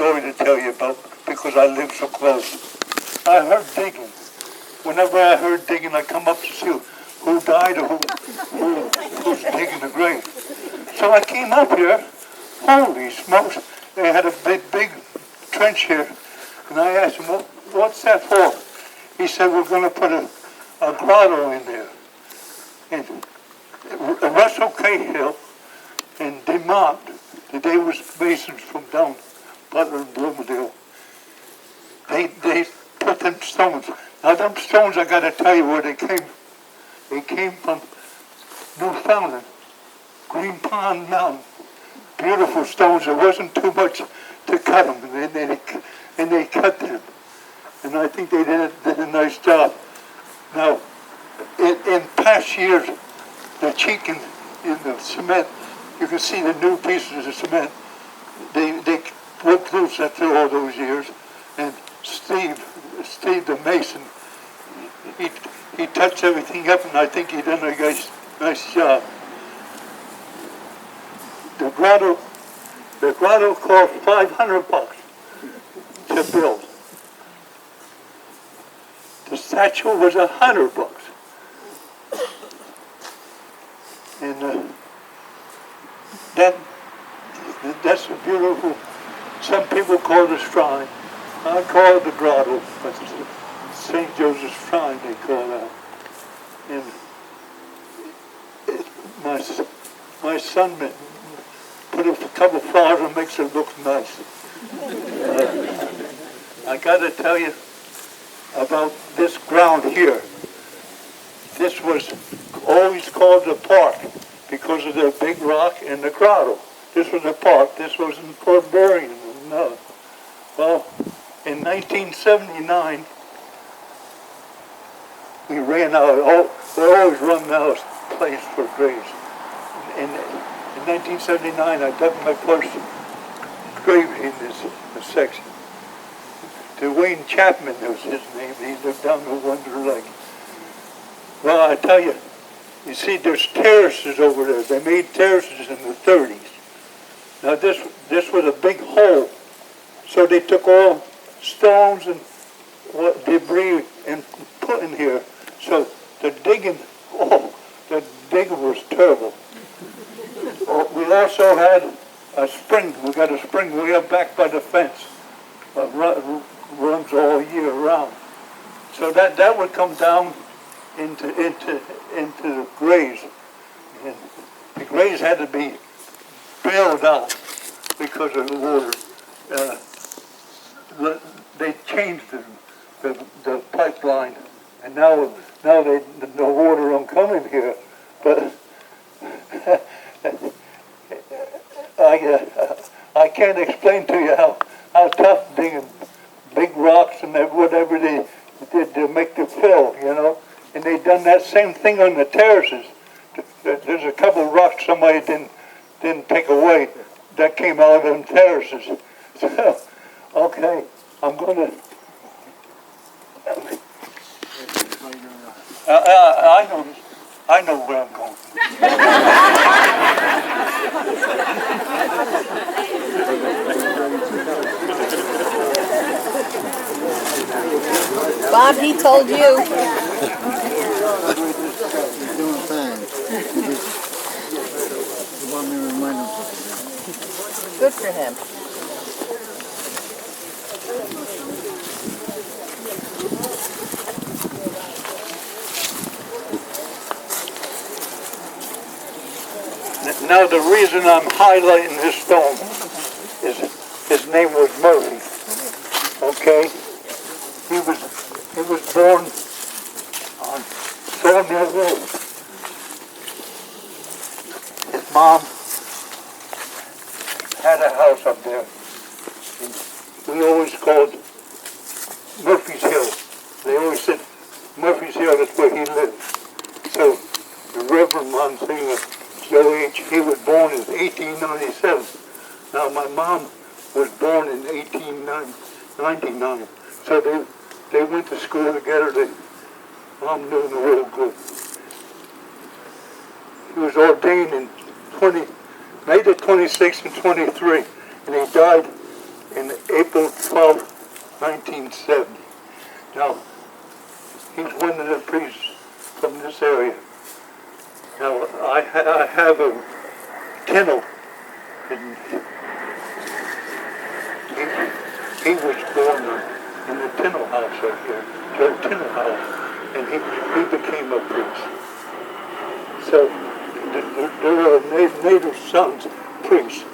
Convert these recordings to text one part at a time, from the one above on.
story to tell you about because I live so close. I heard digging. Whenever I heard digging, I come up to see who died or who's digging the grave. So I came up here. Holy smokes! They had a big trench here, and I asked him, "What's that for?" He said, "We're going to put a grotto in there." And Russell Cahill and DeMont, they was masons from down Butler and Bloomingdale. They put them stones. Now them stones, I got to tell you where they came. They came from Newfoundland, Green Pond Mountain. Beautiful stones. There wasn't too much to cut them, and they cut them. And I think they did a nice job. Now, in past years, the cheek in the cement, you can see the new pieces of cement. They broke loose after all those years. And Steve the mason, he touched everything up, and I think he done a nice job. The grotto cost $500 to build. The statue was $100. And that's a beautiful. Some people call it a shrine. I call it the grotto, but St. Joseph's shrine they call that. And my son put a couple flowers and makes it look nice. I got to tell you about this ground here. This was always called the park because of the big rock and the grotto. This was a park. This wasn't for burying. No. Well, in 1979, we ran out. We always run out of place for graves. In 1979, I dug my first grave in this section. Dwayne Chapman was his name. He lived down the Wonder Lake. Well, I tell you, you see, there's terraces over there. They made terraces in the 30s. Now this was a big hole. So they took all stones and debris and put in here. So the digging was terrible. We also had a spring. We got a spring way up back by the fence. Runs all year round. So that would come down into the graves. And the graves had to be bailed out because of the water. They changed the pipeline, and now the water don't come in here. But I can't explain to you how tough digging big rocks and whatever they did to make the fill, you know. And they done that same thing on the terraces. There's a couple of rocks somebody didn't take away that came out of them terraces. So, okay, I'm going to... I know where I'm going. Bob, he told you. You're doing fine. You want me to remind him something? Good for him. Now the reason I'm highlighting this stone is his name was Murphy. Okay? He was born on Sawmill Road. His mom had a house up there. And we always called Murphy's Hill. They always said Murphy's Hill, that's where he lived. So the Reverend Monsignor Joe H., he was born in 1897. Now my mom was born in 1899. So they went to school together. Mom knew him real good. He was ordained in May the 26th and 23, and he died in April 12, 1970. Now, he's one of the priests from this area. Now, I have a kennel, and he was born in the Tinnell house right here, Joe Tinnell house, and he became a priest. So there are native sons, priests,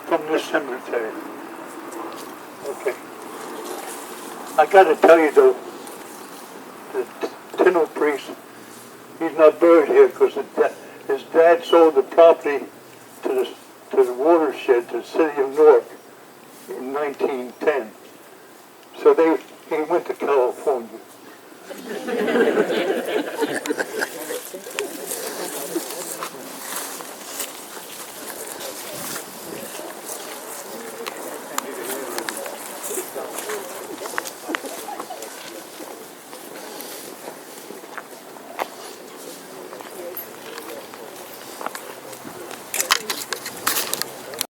from this cemetery. Okay. I got to tell you though, the Tinnell priest, he's not buried here because his dad sold the property to the watershed, to the city of Newark, in 1910. So he went to California.